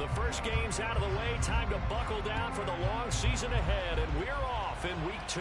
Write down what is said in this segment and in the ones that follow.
The first game's out of the way. Time to buckle down for the long season ahead, and we're off in week 2.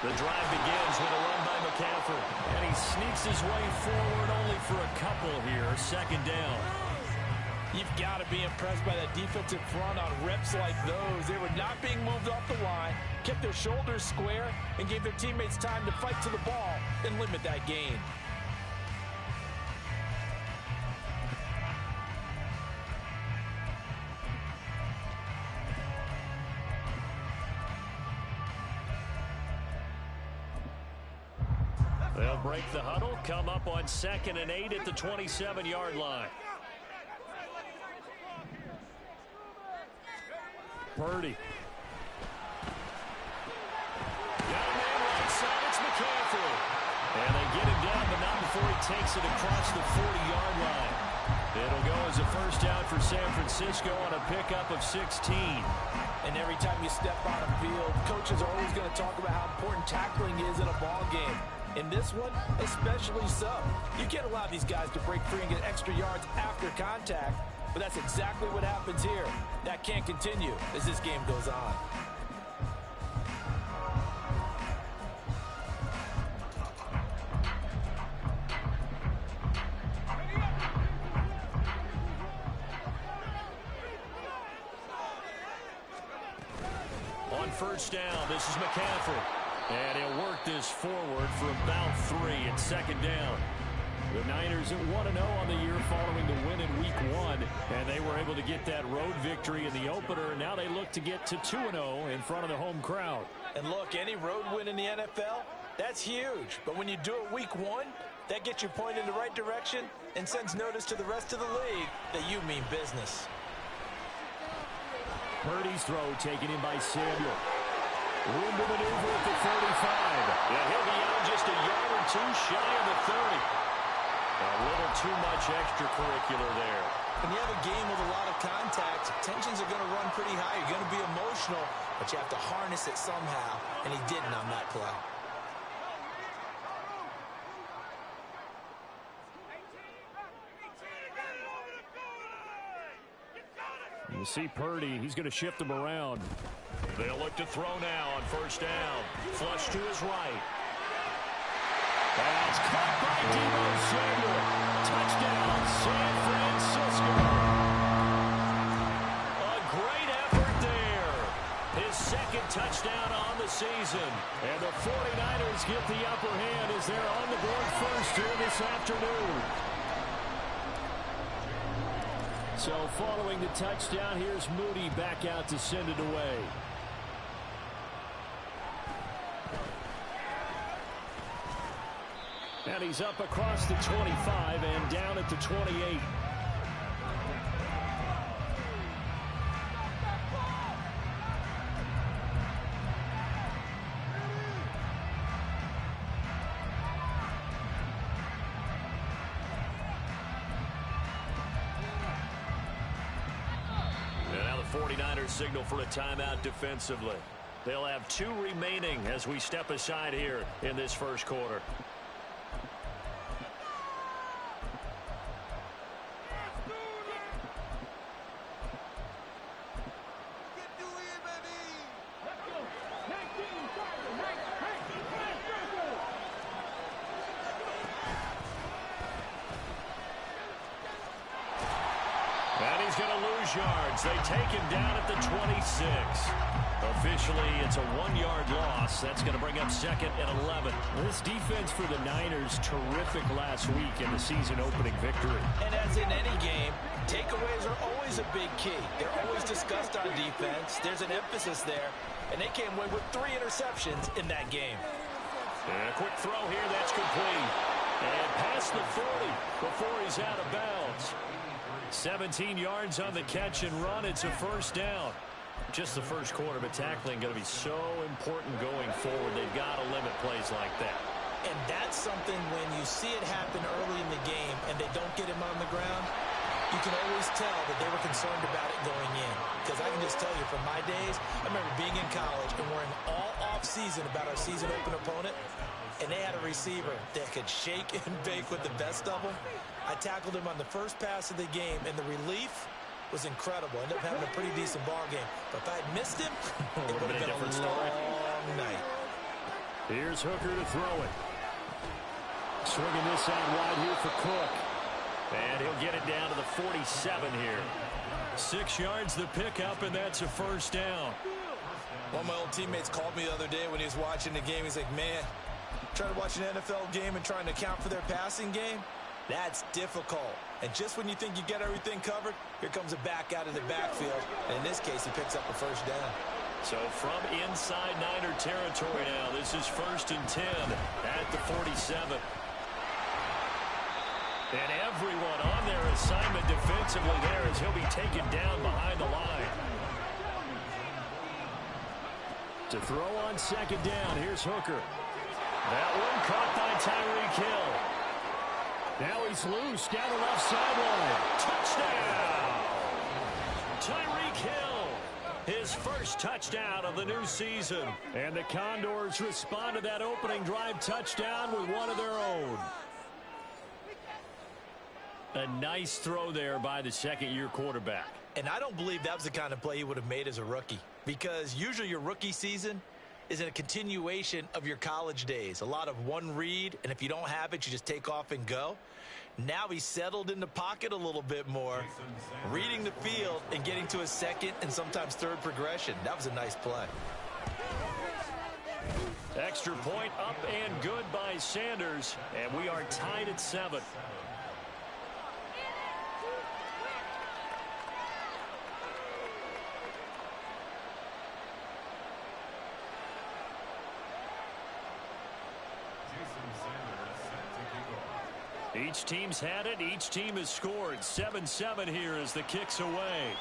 The drive begins with a run by McCaffrey. And he sneaks his way forward only for a couple here. Second down. You've got to be impressed by that defensive front on reps like those. They were not being moved off the line, kept their shoulders square, and gave their teammates time to fight to the ball and limit that gain. They'll break the huddle, come up on 2nd and 8 at the 27-yard line. Purdy. Got a man right side, it's McCaffrey. And they get him down, but not before he takes it across the 40-yard line. It'll go as a first down for San Francisco on a pickup of 16. And every time you step on a field, coaches are always going to talk about how important tackling is in a ball game. In this one, especially so. You can't allow these guys to break free and get extra yards after contact, but that's exactly what happens here. That can't continue as this game goes on. On first down, this is McCaffrey. And he'll work this forward for about 3 and second down. The Niners at 1-0 on the year following the win in Week 1. And they were able to get that road victory in the opener. And now they look to get to 2-0 in front of the home crowd. And look, any road win in the NFL, that's huge. But when you do it Week 1, that gets you pointed in the right direction and sends notice to the rest of the league that you mean business. Purdy's throw taken in by Samuel. Room to maneuver at the 35. Yeah, he'll be out just a yard or two shy of the 30. A little too much extracurricular there. When you have a game with a lot of contact, tensions are going to run pretty high. You're going to be emotional, but you have to harness it somehow, and he didn't on that play. You see Purdy, he's going to shift him around. They'll look to throw now on first down. Flush to his right. That's caught by Deebo Samuel. Touchdown, San Francisco. A great effort there. His second touchdown on the season. And the 49ers get the upper hand as they're on the board first here this afternoon. So following the touchdown, here's Moody back out to send it away. And he's up across the 25 and down at the 28. 49ers signal for a timeout defensively. They'll have 2 remaining as we step aside here in this first quarter. And he's going to lose yards. They take him down at the 26. Officially, it's a 1-yard loss. That's going to bring up 2nd and 11. This defense for the Niners, terrific last week in the season-opening victory. And as in any game, takeaways are always a big key. They're always discussed on defense. There's an emphasis there, and they came away with 3 interceptions in that game. And a quick throw here, that's complete. And past the 40 before he's out of bounds. 17 yards on the catch and run. It's a first down. Just the first quarter, but tackling going to be so important going forward. They've got to limit plays like that. And that's something when you see it happen early in the game and they don't get him on the ground, you can always tell that they were concerned about it going in. Because I can just tell you from my days, I remember being in college and worrying all off-season about our season-open opponent, and they had a receiver that could shake and bake with the best of them. I tackled him on the first pass of the game, and the relief was incredible. Ended up having a pretty decent ball game. But if I had missed him, it would have been a long night. Here's Hooker to throw it. Swinging this out wide here for Cook. And he'll get it down to the 47 here. 6 yards the pickup, and that's a first down. One of my old teammates called me the other day when he was watching the game. He's like, man, trying to watch an NFL game and trying to account for their passing game? That's difficult. And just when you think you get everything covered, here comes a back out of the backfield. And in this case, he picks up a first down. So from inside Niner territory now, this is 1st and 10 at the 47. And everyone on their assignment defensively there as he'll be taken down behind the line. To throw on 2nd down, here's Hooker. That one caught by Tyreek Hill. Now he's loose down the left sideline. Touchdown! Tyreek Hill, his first touchdown of the new season. And the Condors respond to that opening drive touchdown with one of their own. A nice throw there by the second-year quarterback. And I don't believe that was the kind of play he would have made as a rookie. Because usually your rookie season is a continuation of your college days. A lot of one read, and if you don't have it, you just take off and go. Now he's settled in the pocket a little bit more, reading the field and getting to a second and sometimes third progression. That was a nice play. Extra point up and good by Sanders, and we are tied at 7. Each team's had it. Each team has scored. 7-7 here as the kick's away.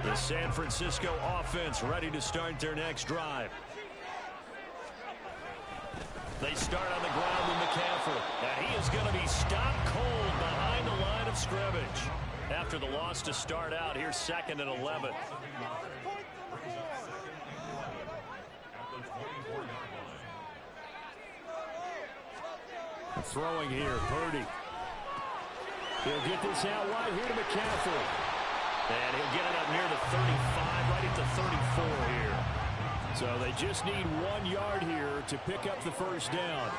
The San Francisco offense ready to start their next drive. They start on the ground with McCaffrey. And he is going to be stopped cold behind the line of scrimmage. After the loss to start out, here's 2nd and 11. Throwing here, Purdy. He'll get this out wide here to McCaffrey. And he'll get it up near the 35, right at the 34 here. So they just need 1 yard here to pick up the first down.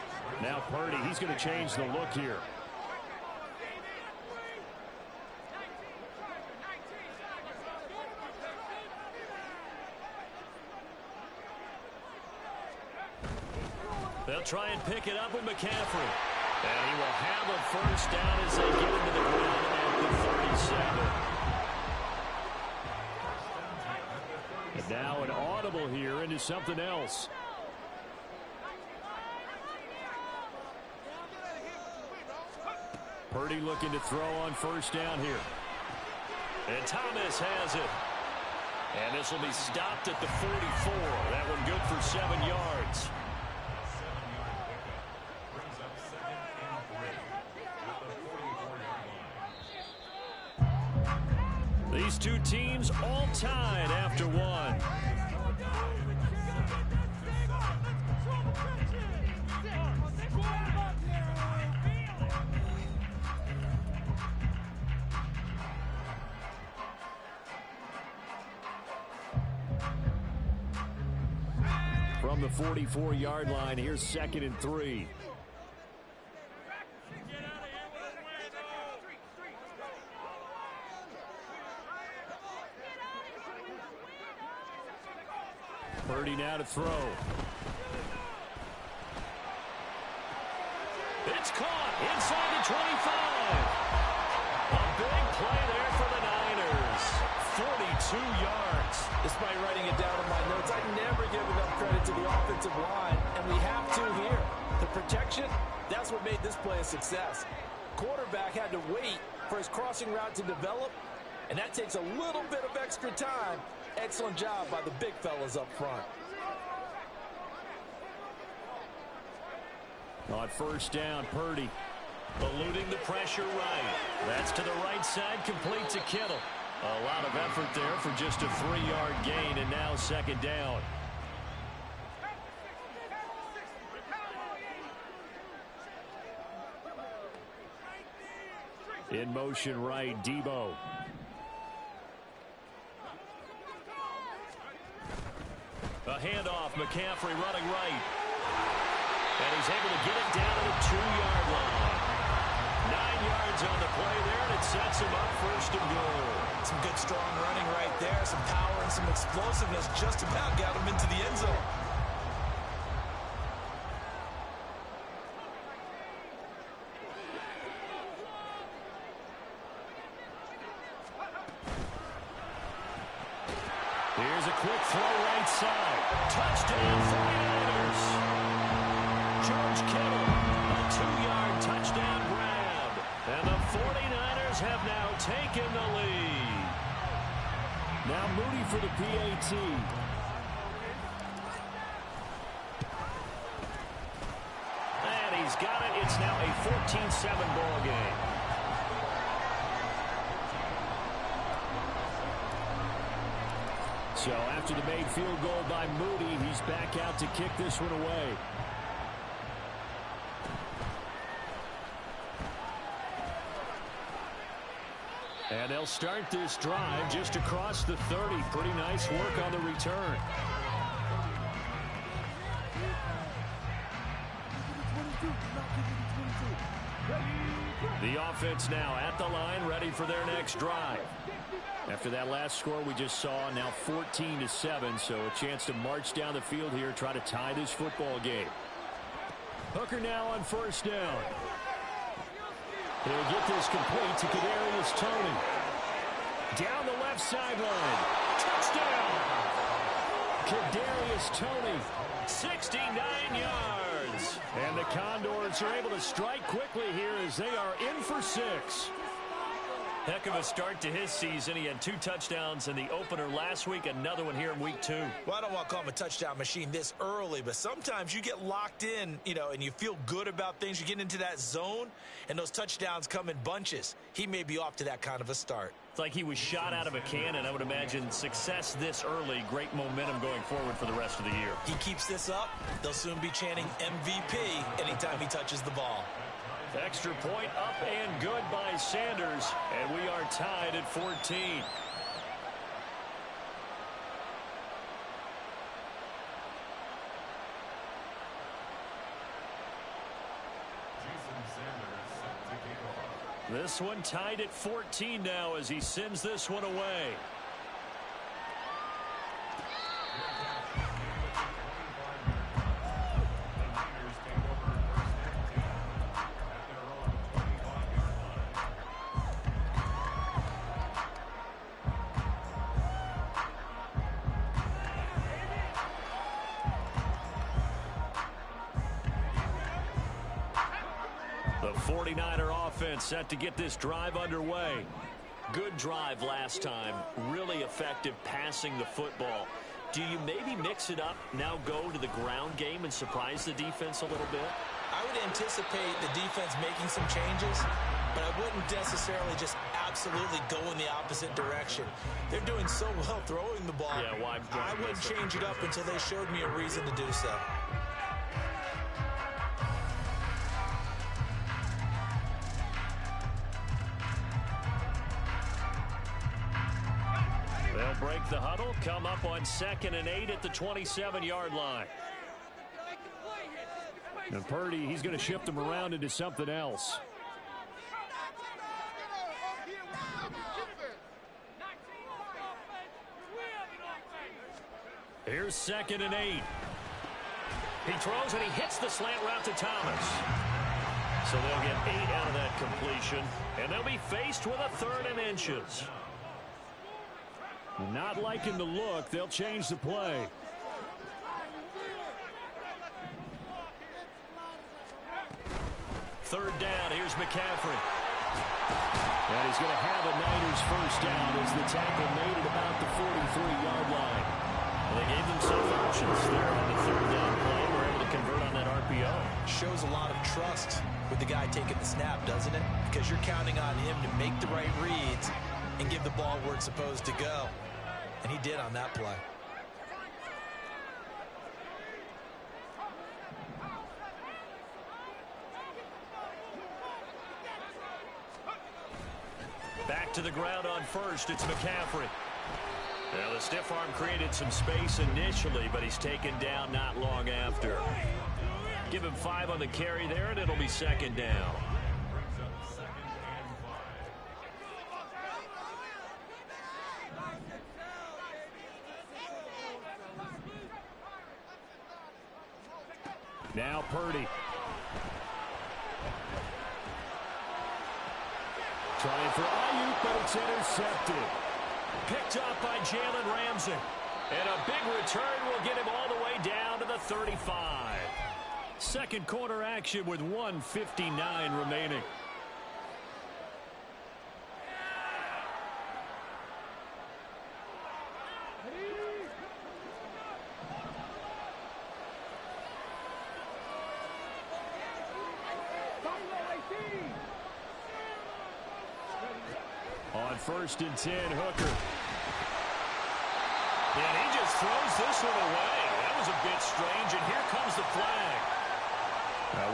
Now Purdy, he's going to change the look here. They'll try and pick it up with McCaffrey. And he will have a first down as they get into the ground at the 37. And now an audible here into something else. Purdy looking to throw on first down here. And Thomas has it. And this will be stopped at the 44. That one good for 7 yards. These two teams all tied after one. From the 44-yard line, here's 2nd and 3. Purdy now to throw. It's caught inside the 25. A big play there for the Niners. 42 yards. Despite writing it down in my notes, I never give enough credit to the offensive line, and we have to here. The protection, that's what made this play a success. Quarterback had to wait for his crossing route to develop, and that takes a little bit of extra time. Excellent job by the big fellas up front. On first down, Purdy eluding the pressure right. That's to the right side, complete to Kittle. A lot of effort there for just a 3-yard gain, and now 2nd down. In motion right, Debo. A handoff, McCaffrey running right. And he's able to get it down to the 2-yard line. 9 yards on the play there, and it sets him up 1st and goal. Some good, strong running right there. Some power and some explosiveness just about got him into the end zone. Here's a quick throw right side. Touchdown, 49ers. George Kittle, a 2-yard touchdown grab. And the 49ers have now taken the lead. Now Moody for the PAT. And he's got it. It's now a 14-7 ball game. So after the made field goal by Moody, he's back out to kick this one away. And they'll start this drive just across the 30. Pretty nice work on the return. The offense now at the line, ready for their next drive. After that last score we just saw, now 14-7, so a chance to march down the field here, try to tie this football game. Hooker now on first down. He'll get this complete to Kadarius Toney. Down the left sideline. Touchdown! Kadarius Toney, 69 yards. And the Condors are able to strike quickly here as they are in for 6. Heck of a start to his season. He had 2 touchdowns in the opener last week, another one here in week 2. Well, I don't want to call him a touchdown machine this early, but sometimes you get locked in, and you feel good about things. You get into that zone, and those touchdowns come in bunches. He may be off to that kind of a start. It's like he was shot out of a cannon. I would imagine success this early, great momentum going forward for the rest of the year. He keeps this up, they'll soon be chanting MVP anytime he touches the ball. Extra point up and good by Sanders, and we are tied at 14. This one tied at 14 now as he sends this one away. The 49er offense set to get this drive underway. Good drive last time. Really effective passing the football. Do you maybe mix it up, now go to the ground game and surprise the defense a little bit? I would anticipate the defense making some changes, but I wouldn't necessarily just absolutely go in the opposite direction. They're doing so well throwing the ball. Yeah, why I wouldn't change it up until they showed me a reason to do so. They'll break the huddle, come up on 2nd and 8 at the 27-yard line. And Purdy, he's going to shift them around into something else. Here's 2nd and 8. He throws and he hits the slant route to Thomas. So they'll get 8 out of that completion, and they'll be faced with a 3rd and inches. Not liking the look, they'll change the play. Third down, here's McCaffrey. And he's going to have a Niners first down as the tackle made it about the 43-yard line. Well, they gave themselves options there on the 3rd down play. We're able to convert on that RPO. Shows a lot of trust with the guy taking the snap, doesn't it? Because you're counting on him to make the right reads and give the ball where it's supposed to go. And he did on that play. Back to the ground on first. It's McCaffrey. Now, the stiff arm created some space initially, but he's taken down not long after. Give him 5 on the carry there, and it'll be 2nd down. Now Purdy. Trying for Ayuk, but it's intercepted. Picked up by Jalen Ramsey. And a big return will get him all the way down to the 35. Second quarter action with 1:59 remaining. On 1st and 10, Hooker. And he just throws this one away. That was a bit strange, and here comes the flag.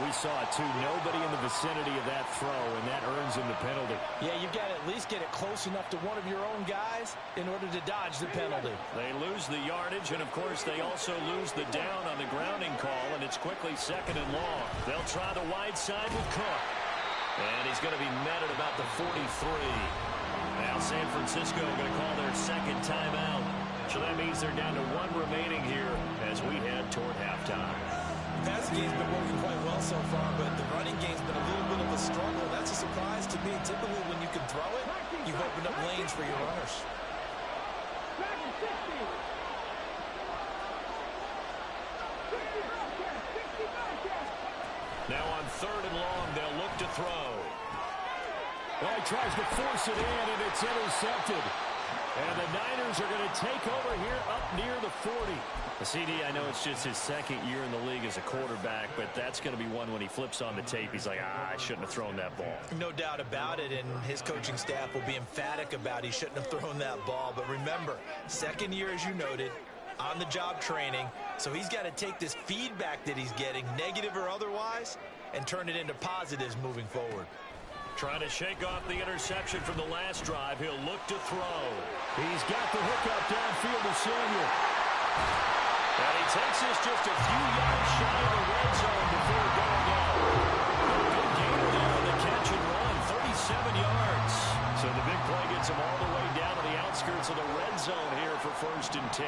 We saw it, too. Nobody in the vicinity of that throw, and that earns him the penalty. Yeah, you've got to at least get it close enough to one of your own guys in order to dodge the penalty. They lose the yardage, and, of course, they also lose the down on the grounding call, and it's quickly 2nd and long. They'll try the wide side with Cook. And he's going to be met at about the 43. Now San Francisco going to call their 2nd timeout. So that means they're down to 1 remaining here as we head toward halftime. The passing game's been working quite well so far, but the running game's been a little bit of a struggle. That's a surprise to me. Typically, when you can throw it, you've opened up lanes for your runners. Now on 3rd and long, they'll look to throw. Well, he tries to force it in, and it's intercepted. And the Niners are going to take over here up near the 40. CD, I know it's just his 2nd year in the league as a quarterback, but that's going to be one when he flips on the tape. He's like, I shouldn't have thrown that ball. No doubt about it, and his coaching staff will be emphatic about he shouldn't have thrown that ball. But remember, 2nd year, as you noted, on-the-job training. So he's got to take this feedback that he's getting, negative or otherwise, and turn it into positives moving forward. Trying to shake off the interception from the last drive. He'll look to throw. He's got the hookup downfield to Samuel. And he takes this just a few yards shy of the red zone before going out. Good game there on the catch and run, 37 yards. So the big play gets him all the way down to the outskirts of the red zone here for 1st and 10.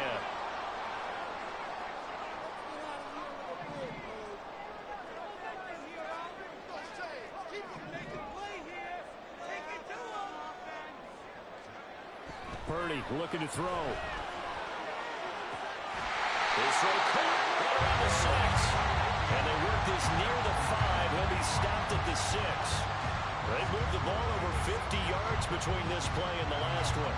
Purdy looking to throw. This throw caught right around the 6. And they work this near the 5. He'll be he stopped at the 6. They moved the ball over 50 yards between this play and the last one.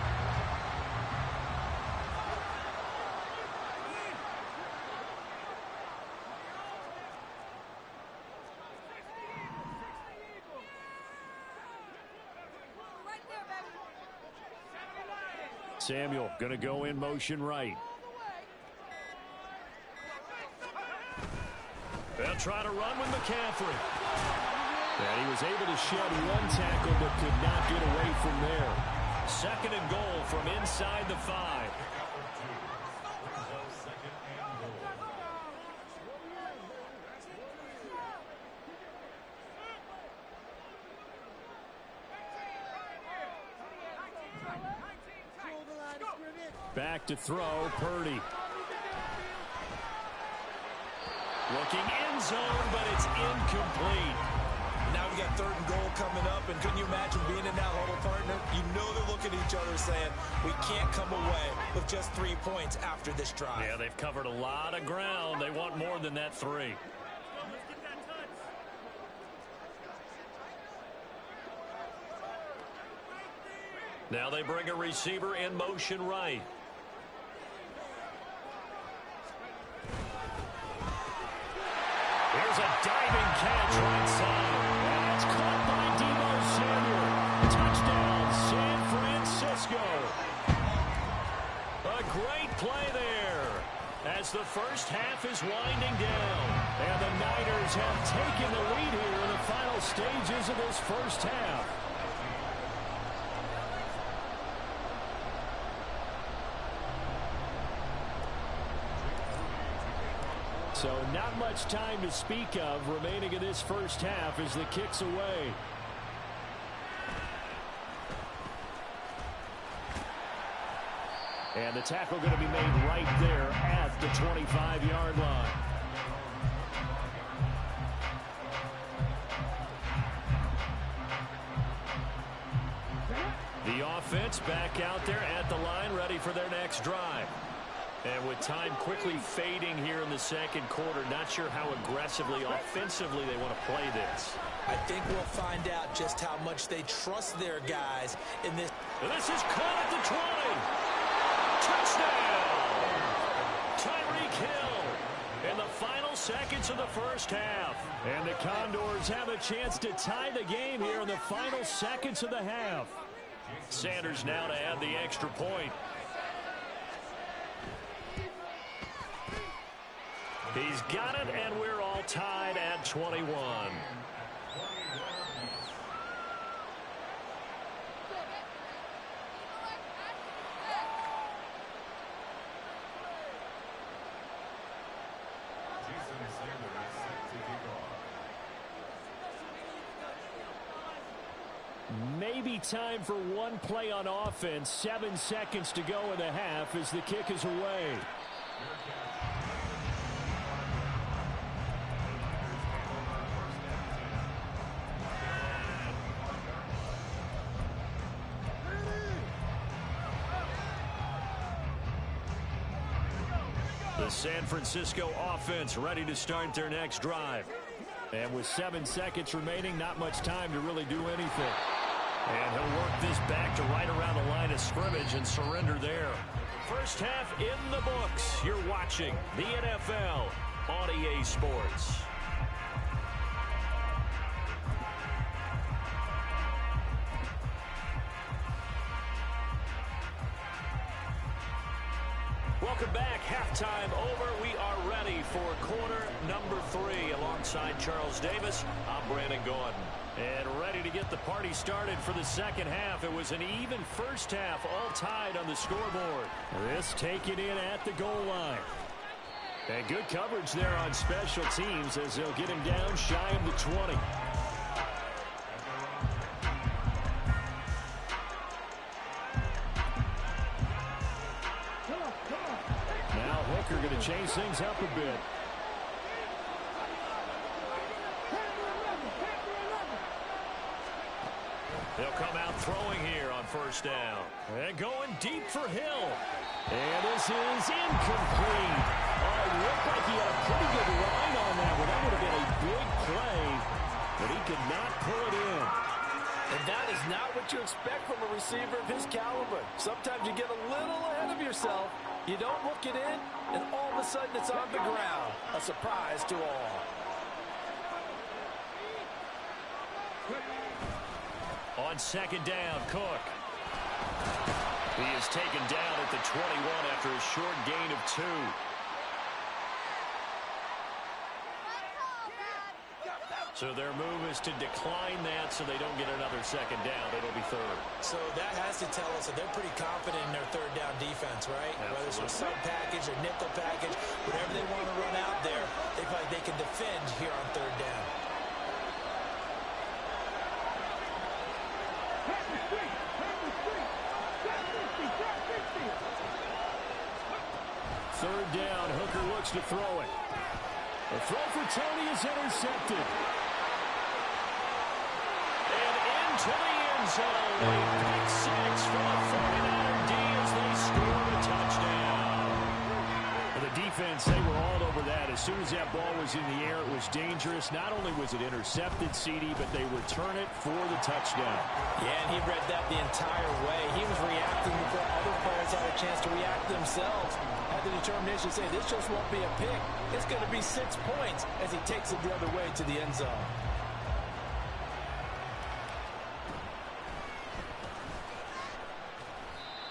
Samuel going to go in motion right. They'll try to run with McCaffrey. And he was able to shed one tackle but could not get away from there. 2nd and goal from inside the 5. Back to throw, Purdy. Looking end zone, but it's incomplete. Now we got 3rd and goal coming up, and couldn't you imagine being in that huddle, partner? You know they're looking at each other saying, we can't come away with just 3 points after this drive. Yeah, they've covered a lot of ground. They want more than that 3. Now they bring a receiver in motion right. Here's a diving catch right side. And it's caught by Deebo Samuel. Touchdown, San Francisco. A great play there as the first half is winding down. And the Niners have taken the lead here in the final stages of this first half. So not much time to speak of remaining in this first half as the kick's away. And the tackle going to be made right there at the 25-yard line. The offense back out there at the line, ready for their next drive. And with time quickly fading here in the 2nd quarter, not sure how aggressively, offensively they want to play this. I think we'll find out just how much they trust their guys in this. This is caught at the 20. Touchdown! Tyreek Hill in the final seconds of the first half. And the Condors have a chance to tie the game here in the final seconds of the half. Sanders now to add the extra point. He's got it, and we're all tied at 21. Maybe time for one play on offense. 7 seconds to go in the half as the kick is away. The San Francisco offense ready to start their next drive. And with 7 seconds remaining, not much time to really do anything. And he'll work this back to right around the line of scrimmage and surrender there. First half in the books. You're watching the NFL on EA Sports. Welcome back. Halftime over. We are ready for quarter number 3. Alongside Charles Davis, I'm Brandon Gordon. And ready to get the party started for the second half. It was an even first half, all tied on the scoreboard. This taken in at the goal line. And good coverage there on special teams as they'll get him down shy of the 20. Now Hooker going to change things up a bit. They'll come out throwing here on first down. And going deep for Hill. And this is incomplete. Oh, it looked like he had a pretty good line on that one. That would have been a big play. but he could not pull it in. And that is not what you expect from a receiver of his caliber. Sometimes you get a little ahead of yourself. You don't look it in, and all of a sudden it's on the ground. A surprise to all. On second down, Cook. He is taken down at the 21 after a short gain of 2. So their move is to decline that so they don't get another second down. It'll be third. So that has to tell us that they're pretty confident in their third down defense, right? Absolutely. Whether it's a sub package or nickel package, whatever they want to run out there, they feel like they can defend here on third down. Third down, Hooker looks to throw it. The throw for Tony is intercepted. And into the end zone. A pick 6 from a 49er D as they score a touchdown. And the defense, they were all over that. As soon as that ball was in the air, it was dangerous. Not only was it intercepted, CD, but they return it for the touchdown. Yeah, and he read that the entire way. He was reacting before other players had a chance to react themselves. Had the determination to say, this just won't be a pick. It's going to be 6 points as he takes it the other way to the end zone.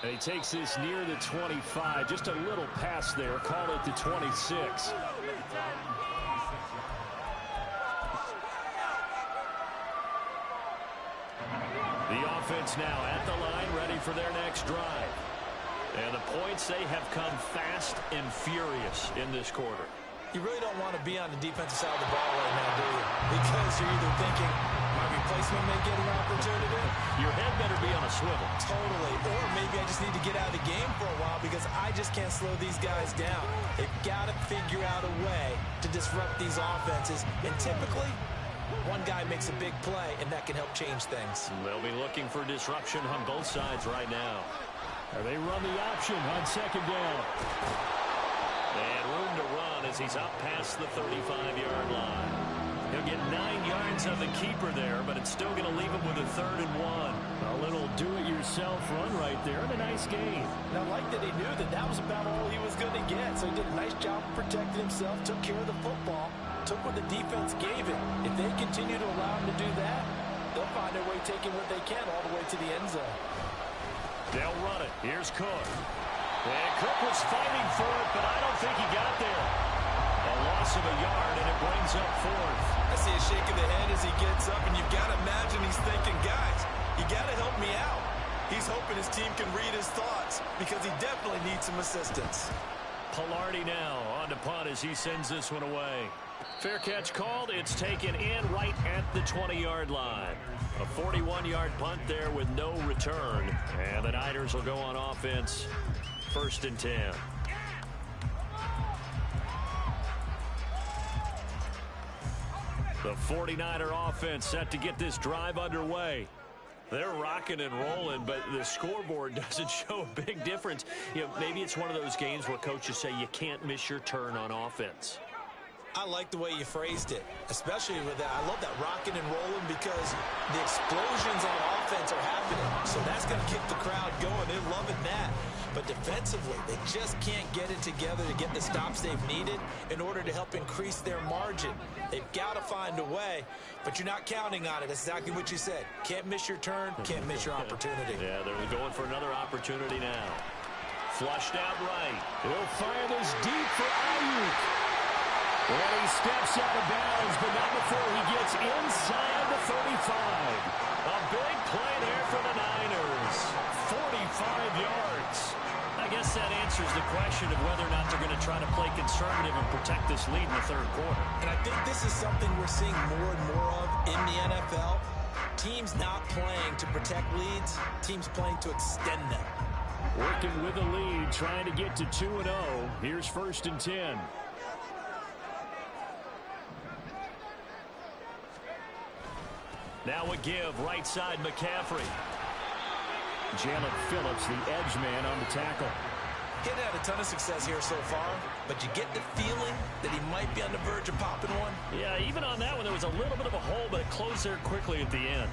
And he takes this near the 25. Just a little pass there. Call it the 26. The offense now at the line, ready for their next drive. And the points, they have come fast and furious in this quarter. You really don't want to be on the defensive side of the ball right now, do you? Because you're either thinking, my replacement may get an opportunity. Your head better be on a swivel. Totally. Or maybe I just need to get out of the game for a while because I just can't slow these guys down. They've got to figure out a way to disrupt these offenses. And typically, one guy makes a big play, and that can help change things. They'll be looking for disruption on both sides right now. They run the option on second down. And room to run as he's up past the 35-yard line. He'll get 9 yards on the keeper there, but it's still going to leave him with a 3rd and 1. A little do-it-yourself run right there, and a nice gain. And I like that he knew that that was about all he was going to get. So he did a nice job of protecting himself, took care of the football, took what the defense gave him. If they continue to allow him to do that, they'll find their way taking what they can all the way to the end zone. They'll run it. Here's Cook. And Cook was fighting for it, but I don't think he got there. A loss of a yard, and it brings up 4th. I see a shake of the head as he gets up, and you've got to imagine he's thinking, guys, you got to help me out. He's hoping his team can read his thoughts because he definitely needs some assistance. Pilardi now on to punt as he sends this one away. Fair catch called. It's taken in right at the 20-yard line. A 41-yard punt there with no return. And the Niners will go on offense. 1st and 10. The 49er offense set to get this drive underway. They're rocking and rolling, but the scoreboard doesn't show a big difference. You know, maybe it's one of those games where coaches say you can't miss your turn on offense. I like the way you phrased it, especially with that. I love that rocking and rolling because the explosions on offense are happening. So that's going to keep the crowd going. They're loving that. But defensively, they just can't get it together to get the stops they've needed in order to help increase their margin. They've got to find a way, but you're not counting on it. That's exactly what you said. Can't miss your turn, can't miss your opportunity. Yeah, they're going for another opportunity now. Flushed out right. He'll fire this deep for Ayuk. And he steps out of bounds, but not before he gets inside the 35. A big play there for the Niners. 45 yards. I guess that answers the question of whether or not they're going to try to play conservative and protect this lead in the 3rd quarter. And I think this is something we're seeing more and more of in the NFL. Teams not playing to protect leads, teams playing to extend them. Working with the lead, trying to get to 2-0. Here's 1st and 10. Now a give, right side McCaffrey. Jalen Phillips, the edge man on the tackle. He hasn't had a ton of success here so far, but you get the feeling that he might be on the verge of popping one. Yeah, even on that one, there was a little bit of a hole, but it closed there quickly at the end.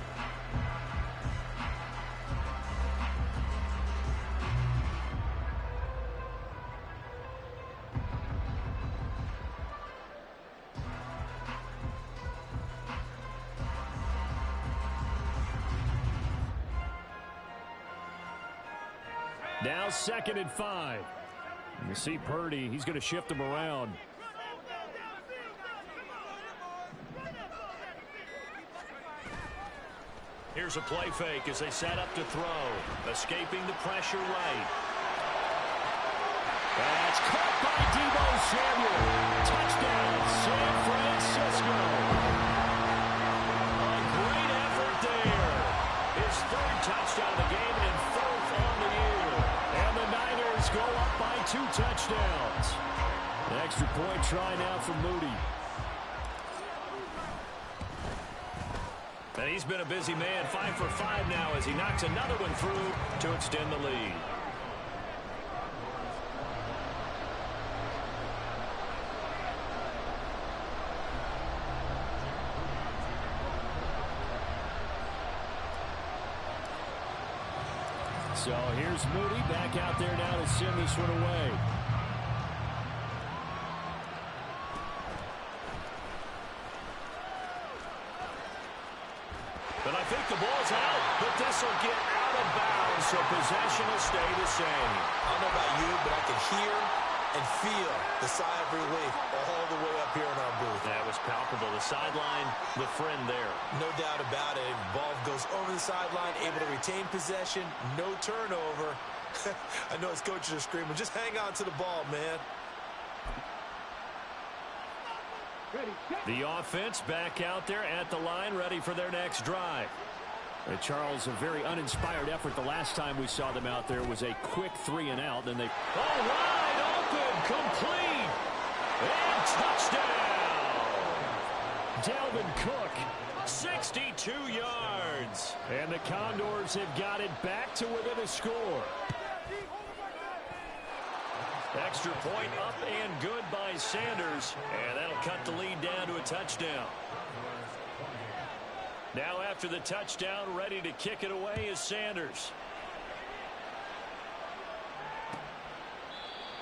Now 2nd and 5. You see Purdy, he's going to shift him around. Here's a play fake as they set up to throw. Escaping the pressure right. That's caught by Deebo Samuel. Touchdown, San Francisco. A great effort there. His 3rd touchdown of the game and 4th on the year. And the Niners go up by 2 touchdowns. An extra point try now from Moody. And he's been a busy man, 5 for 5 now as he knocks another one through to extend the lead. So here's Moody back out there now to send this one away. But I think the ball's out, but this will get out of bounds, so possession will stay the same. I don't know about you, but I can hear and feel the sigh of relief all the way up here in our booth. That was palpable. The sideline, the friend there. No doubt about it. Ball goes over the sideline, able to retain possession, no turnover. I know his coaches are screaming, just hang on to the ball, man. The offense back out there at the line, ready for their next drive. Charles, a very uninspired effort. The last time we saw them out there was a quick 3 and out. Then they... Oh, wide open, complete, and touchdown! Dalvin Cook, 62 yards. And the Condors have got it back to within a score. Extra point up and good by Sanders. And that'll cut the lead down to a touchdown. Now after the touchdown, ready to kick it away is Sanders.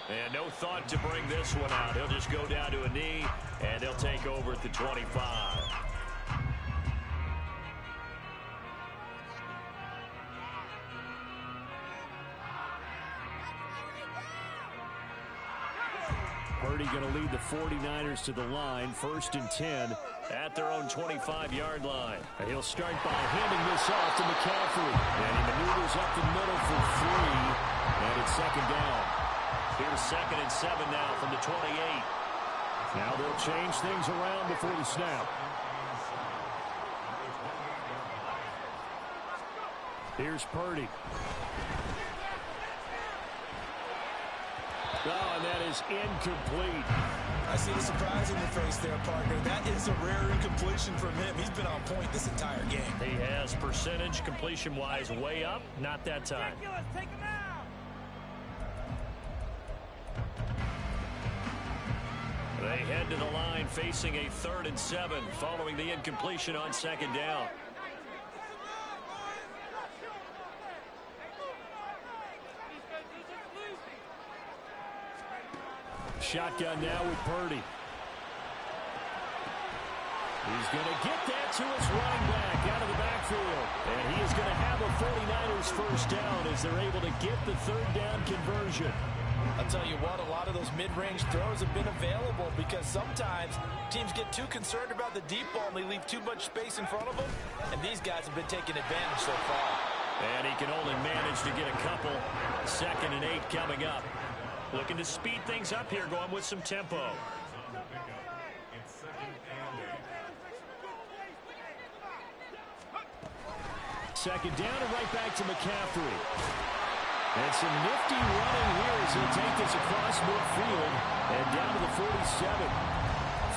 And no thought to bring this one out. He'll just go down to a knee, and they'll take over at the 25. Purdy going to lead the 49ers to the line. 1st and 10 at their own 25-yard line. And he'll start by handing this off to McCaffrey. And he maneuvers up the middle for 3. And it's 2nd down. Here's 2nd and 7 now from the 28. Now they'll change things around before the snap. Here's Purdy. Oh, and that is incomplete. I see the surprise in your face there, partner. That is a rare incompletion from him. He's been on point this entire game. He has percentage completion-wise way up. Not that time. Take him out. They head to the line facing a 3rd and 7 following the incompletion on 2nd down. Shotgun now with Purdy. He's going to get that to his running back out of the backfield. And he is going to have a 49ers 1st down as they're able to get the 3rd down conversion. I'll tell you what, a lot of those mid-range throws have been available because sometimes teams get too concerned about the deep ball and they leave too much space in front of them. And these guys have been taking advantage so far. And he can only manage to get a couple. 2nd and 8 coming up. Looking to speed things up here, going with some tempo. Second down and right back to McCaffrey. And some nifty running here as he'll take this across midfield and down to the 47.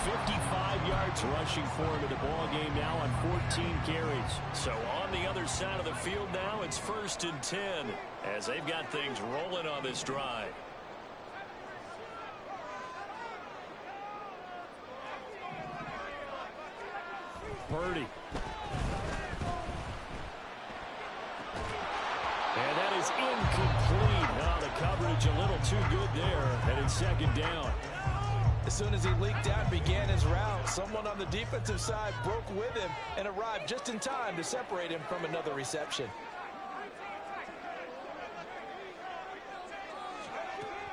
55 yards rushing for him in the ball game now on 14 carries. So on the other side of the field now, it's 1st and 10 as they've got things rolling on this drive. Purdy. And that is incomplete. Oh, the coverage a little too good there. And it's second down. As soon as he leaked out and began his route, someone on the defensive side broke with him and arrived just in time to separate him from another reception.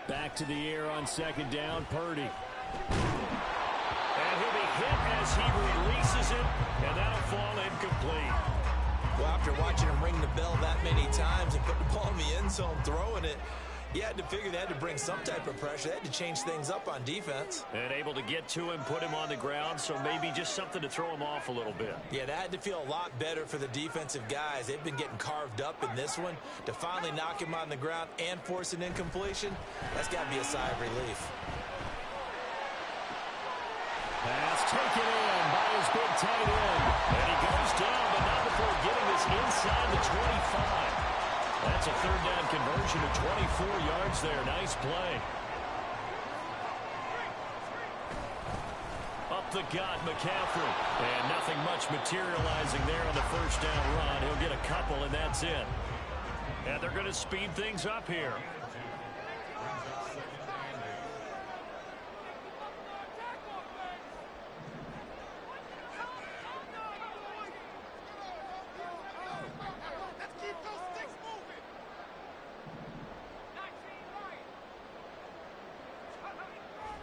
Back to the air on second down, Purdy. And he'll be hit as he releases it, and that'll fall incomplete. Well, after watching him ring the bell that many times and put the ball in the end zone throwing it, you had to figure they had to bring some type of pressure. They had to change things up on defense. And able to get to him, put him on the ground, so maybe just something to throw him off a little bit. Yeah, that had to feel a lot better for the defensive guys. They've been getting carved up in this one. To finally knock him on the ground and force an incompletion, that's got to be a sigh of relief. Pass taken in by his big tight end. And he goes down, but not before getting this inside the 25. That's a third down conversion of 24 yards there. Nice play. Up the gut, McCaffrey. And nothing much materializing there on the first down run. He'll get a couple, and that's it. And they're going to speed things up here.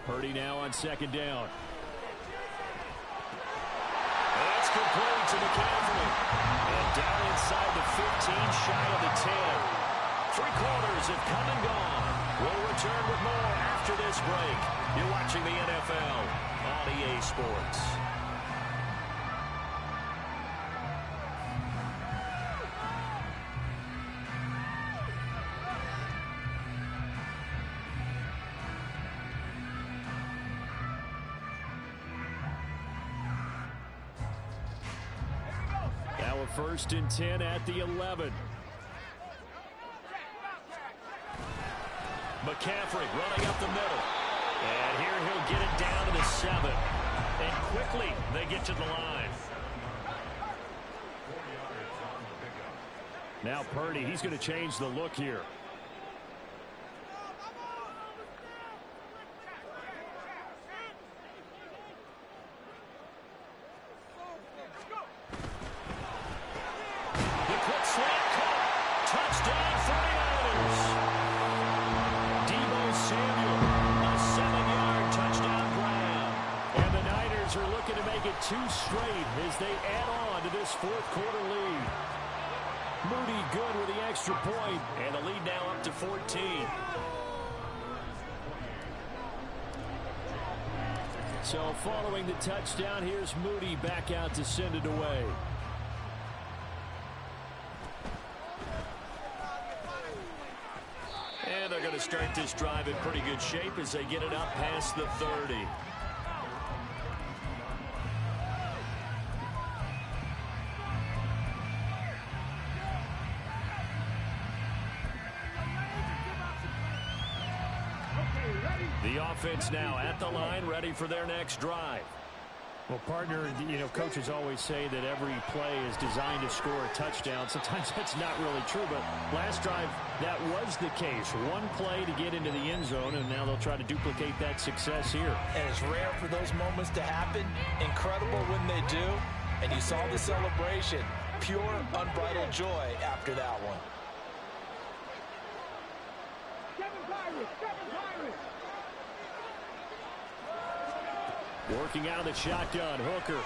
Purdy now on second down. That's complete to McCaffrey. And down inside the 15, shy of the 10. 3 quarters have come and gone. We'll return with more after this break. You're watching the NFL on EA Sports. First and 10 at the 11. McCaffrey running up the middle. And here he'll get it down to the 7. And quickly they get to the line. Now Purdy, he's going to change the look here. Two straight as they add on to this fourth quarter lead. Moody good with the extra point, and the lead now up to 14. So following the touchdown, here's Moody back out to send it away. And they're going to start this drive in pretty good shape as they get it up past the 30. The offense now at the line, ready for their next drive. Well, partner, you know, coaches always say that every play is designed to score a touchdown. Sometimes that's not really true, but last drive, that was the case. One play to get into the end zone, and now they'll try to duplicate that success here. And it's rare for those moments to happen. Incredible when they do. And you saw the celebration. Pure, unbridled joy after that one. Working out of the shotgun, Hooker.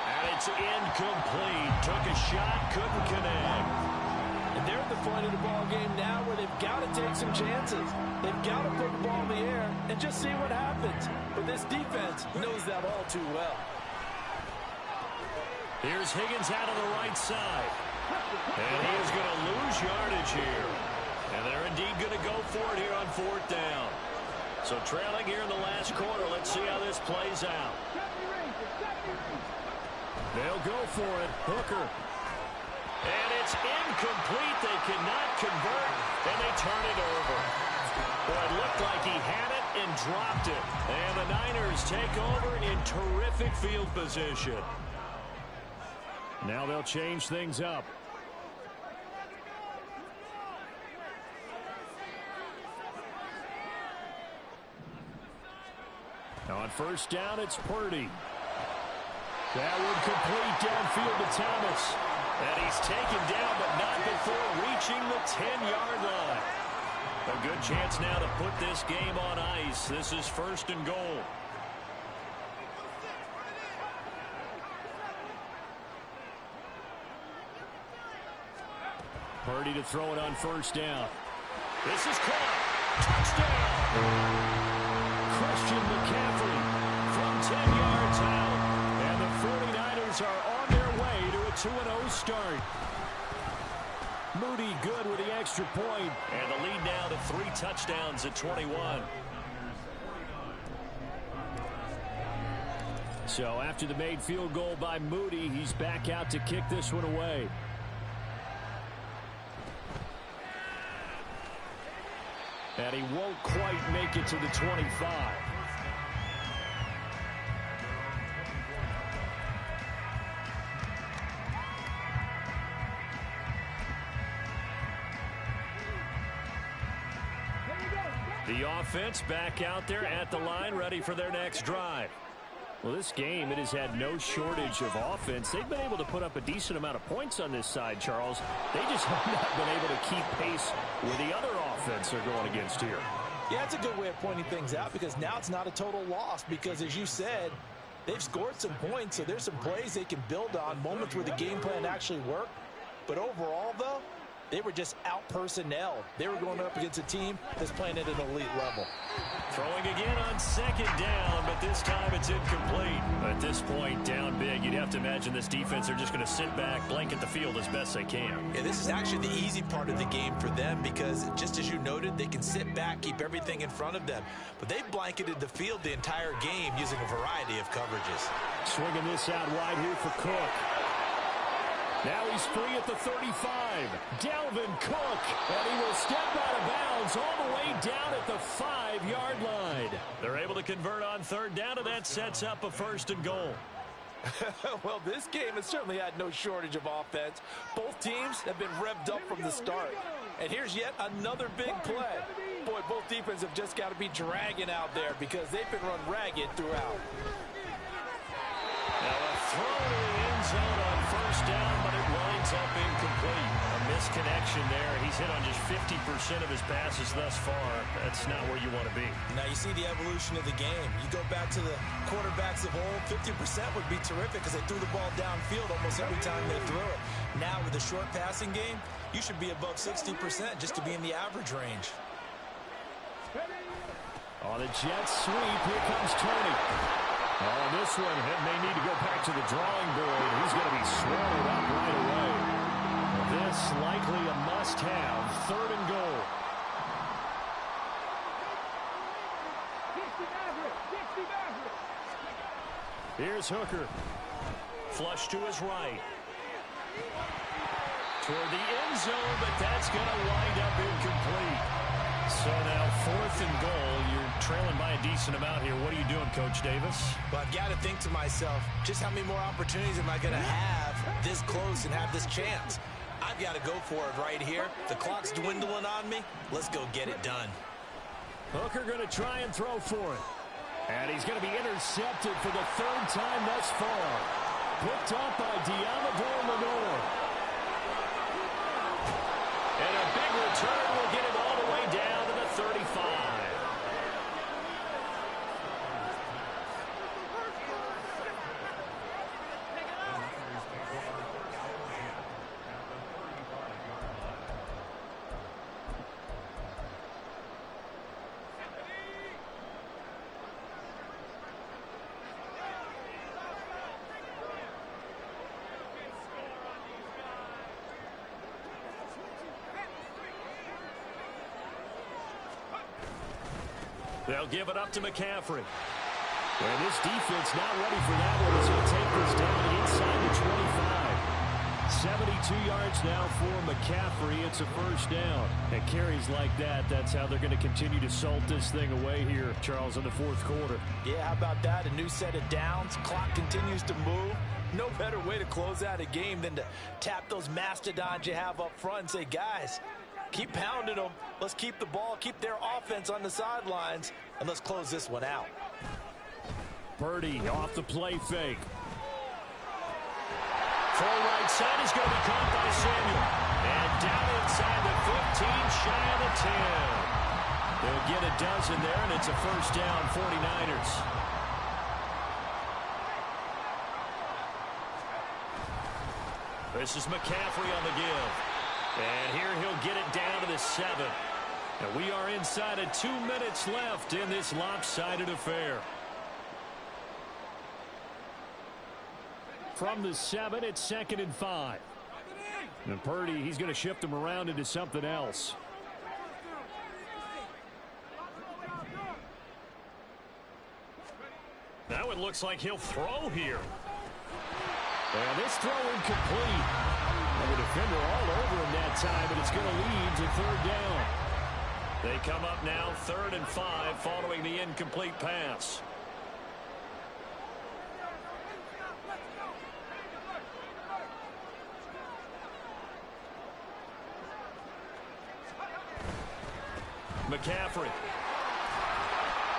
And it's incomplete. Took a shot, couldn't connect. And they're at the point of the ball game now where they've got to take some chances. They've got to put the ball in the air and just see what happens. But this defense knows that all too well. Here's Higgins out on the right side. And he is going to lose yardage here. And they're indeed going to go for it here on fourth down. So trailing here in the last quarter. Let's see how this plays out. They'll go for it. Hooker. And it's incomplete. They cannot convert, and they turn it over. Boy, it looked like he had it and dropped it. And the Niners take over in terrific field position. Now they'll change things up. On first down, it's Purdy. That would complete downfield to Thomas. And he's taken down, but not before reaching the 10-yard line. A good chance now to put this game on ice. This is first and goal. Purdy to throw it on first down. This is caught. Touchdown. Christian McCaffrey from 10 yards out. And the 49ers are on their way to a 2-0 start. Moody good with the extra point. And the lead now to 3 touchdowns at 21. So after the made field goal by Moody, he's back out to kick this one away. And he won't quite make it to the 25. The offense back out there at the line, ready for their next drive. Well, this game, it has had no shortage of offense. They've been able to put up a decent amount of points on this side, Charles. They just have not been able to keep pace with the other offense they're going against here. Yeah, it's a good way of pointing things out because now it's not a total loss because, as you said, they've scored some points, so there's some plays they can build on, moments where the game plan actually worked. But overall, though, they were just out-personnel. They were going up against a team that's playing at an elite level. Throwing again on second down, but this time it's incomplete. At this point, down big, you'd have to imagine this defense are just going to sit back, blanket the field as best they can. Yeah, this is actually the easy part of the game for them because, just as you noted, they can sit back, keep everything in front of them. But they've blanketed the field the entire game using a variety of coverages. Swinging this out wide here for Cook. Now he's free at the 35. Dalvin Cook. And he will step out of bounds all the way down at the 5-yard line. They're able to convert on third down, and that sets up a first and goal. Well, this game has certainly had no shortage of offense. Both teams have been revved up from the start. And here's yet another big play. Boy, both defenses have just got to be dragging out there because they've been run ragged throughout. Now a throw to the end zone on first down, but it winds up incomplete. A misconnection there. He's hit on just 50% of his passes thus far. That's not where you want to be. Now you see the evolution of the game. You go back to the quarterbacks of old, 50% would be terrific because they threw the ball downfield almost every time they threw it. Now with the short passing game, you should be above 60% just to be in the average range. On the jet sweep, here comes Tony. On this one, it may need to go back to the drawing board. He's going to be swallowed up right away. This likely a must-have, third and goal. Here's Hooker. Flush to his right. Toward the end zone, but that's going to wind up incomplete. So now fourth and goal. You're trailing by a decent amount here. What are you doing, Coach Davis? Well, I've got to think to myself, just how many more opportunities am I going to have this close and have this chance? I've got to go for it right here. The clock's dwindling on me. Let's go get it done. Hooker going to try and throw for it. And he's going to be intercepted for the third time thus far. Picked up by Diamador Lenore. And a big return will get it all the way down to the 35. They'll give it up to McCaffrey. And this defense not ready for that one as he'll take this down inside the 25. 72 yards now for McCaffrey. It's a first down. And carries like that, that's how they're going to continue to salt this thing away here, Charles, in the fourth quarter. Yeah, how about that? A new set of downs. Clock continues to move. No better way to close out a game than to tap those mastodons you have up front and say, guys, keep pounding them. Let's keep the ball, keep their offense on the sidelines, and let's close this one out. Purdy off the play fake. Full right side is going to be caught by Samuel. And down inside the 15, shy of the 10. They'll get a dozen there, and it's a first down, 49ers. This is McCaffrey on the give. And here he'll get it down to the 7. And we are inside of 2 minutes left in this lopsided affair. From the 7, it's 2nd and 5. And Purdy, he's going to shift them around into something else. Now it looks like he'll throw here. And this throw incomplete. And the defender all over him that time, but it's going to lead to 3rd down. They come up now 3rd and 5 following the incomplete pass. McCaffrey.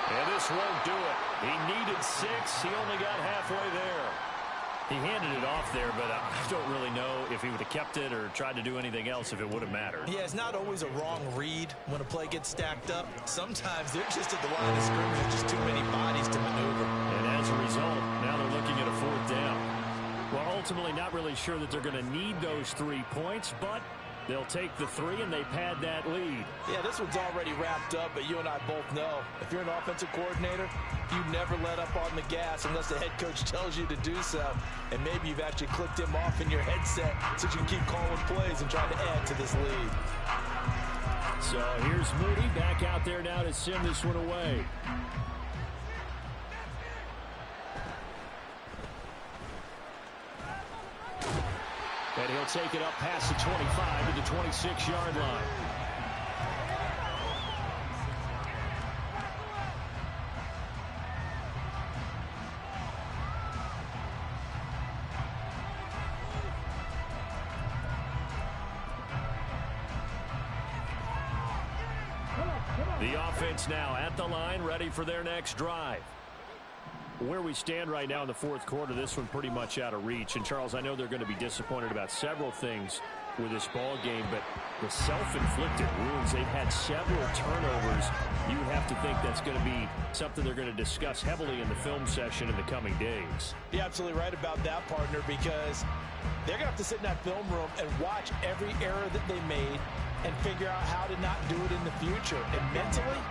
And this won't do it. He needed 6. He only got halfway there. He handed it off there, but I don't really know if he would have kept it or tried to do anything else if it would have mattered. Yeah, it's not always a wrong read when a play gets stacked up. Sometimes they're just at the line of scrimmage, just too many bodies to maneuver. And as a result, now they're looking at a 4th down. Well, ultimately not really sure that they're going to need those 3 points, but they'll take the 3 and they pad that lead. Yeah, this one's already wrapped up, but you and I both know if you're an offensive coordinator, you never let up on the gas unless the head coach tells you to do so. And maybe you've actually clicked him off in your headset so you can keep calling plays and trying to add to this lead. So here's Moody back out there now to send this one away. And he'll take it up past the 25 to the 26-yard line. The offense now at the line, ready for their next drive. Where we stand right now in the fourth quarter, this one pretty much out of reach. And, Charles, I know they're going to be disappointed about several things with this ball game, but the self-inflicted wounds, they've had several turnovers. You would have to think that's going to be something they're going to discuss heavily in the film session in the coming days. You're absolutely right about that, partner, because they're going to have to sit in that film room and watch every error that they made and figure out how to not do it in the future. And mentally,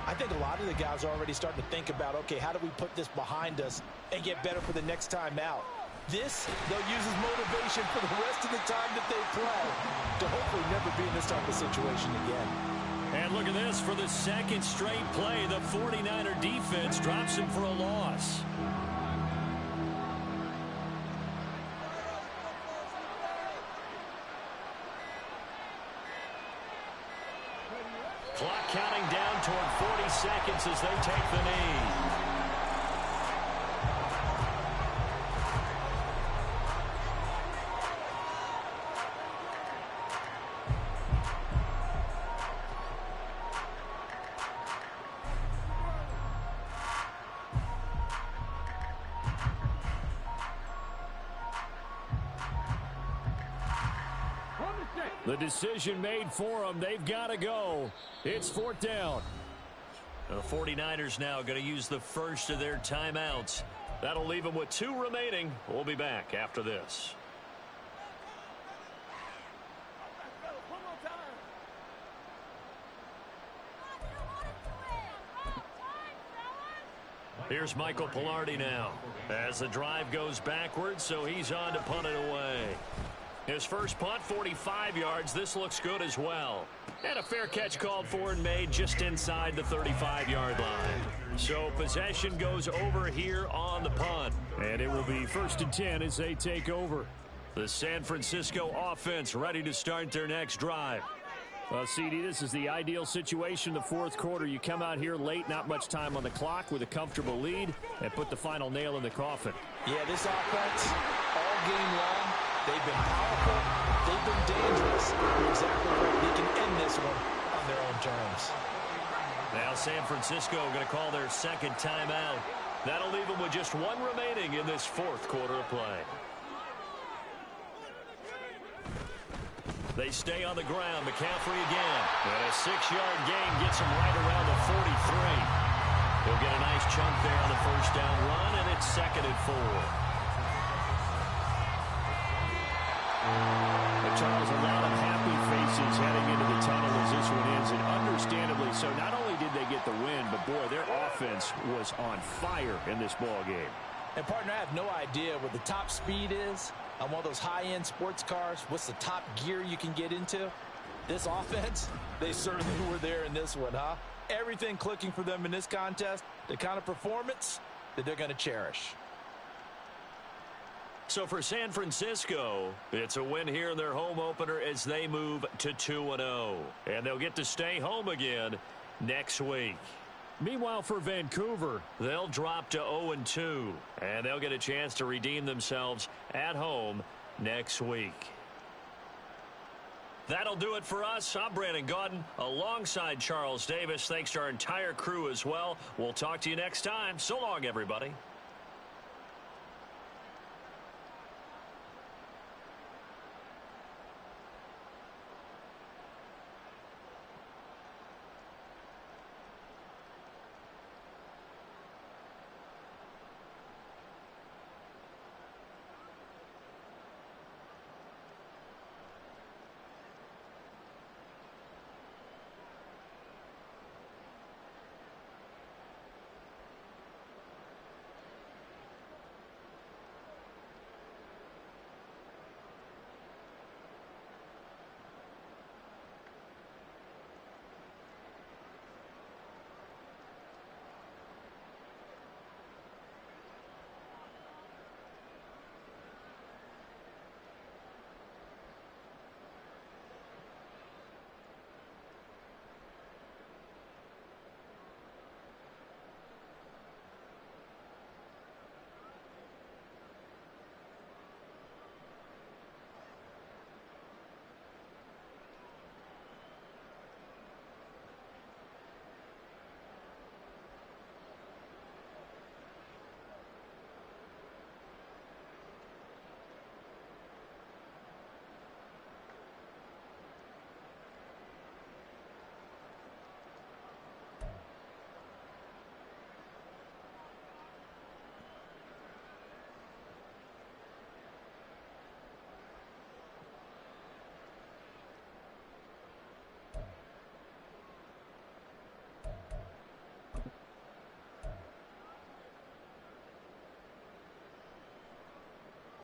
I think a lot of the guys are already starting to think about, okay, how do we put this behind us and get better for the next time out? This, they'll use as motivation for the rest of the time that they play to hopefully never be in this type of situation again. And look at this. For the second straight play, the 49er defense drops him for a loss. Clock counting down toward 40 seconds as they take the knee. The decision made for them. They've got to go. It's 4th down. The 49ers now going to use the first of their timeouts. That'll leave them with 2 remaining. We'll be back after this. Here's Michael Pilardi now as the drive goes backwards, so he's on to punt it away. His first punt, 45 yards. This looks good as well. And a fair catch called for and made just inside the 35-yard line. So possession goes over here on the punt. And it will be 1st and 10 as they take over. The San Francisco offense ready to start their next drive. Well, CD, this is the ideal situation in the fourth quarter. You come out here late, not much time on the clock, with a comfortable lead, and put the final nail in the coffin. Yeah, this offense, all game long, they've been powerful, they've been dangerous. You're exactly right. They can end this one on their own terms. Now San Francisco going to call their second timeout. That'll leave them with just one remaining in this fourth quarter of play. They stay on the ground. McCaffrey again. And a 6-yard gain gets him right around the 43. He'll get a nice chunk there on the first down run, and it's 2nd and 4. But Charles, a lot of happy faces heading into the tunnel as this one ends, and understandably so. Not only did they get the win, but boy, their offense was on fire in this ball game. And, partner, I have no idea what the top speed is on one of those high-end sports cars. What's the top gear you can get into? This offense, they certainly were there in this one, huh? Everything clicking for them in this contest, the kind of performance that they're going to cherish. So for San Francisco, it's a win here in their home opener as they move to 2-0. And they'll get to stay home again next week. Meanwhile, for Vancouver, they'll drop to 0-2, and they'll get a chance to redeem themselves at home next week. That'll do it for us. I'm Brandon Gaudin alongside Charles Davis. Thanks to our entire crew as well. We'll talk to you next time. So long, everybody.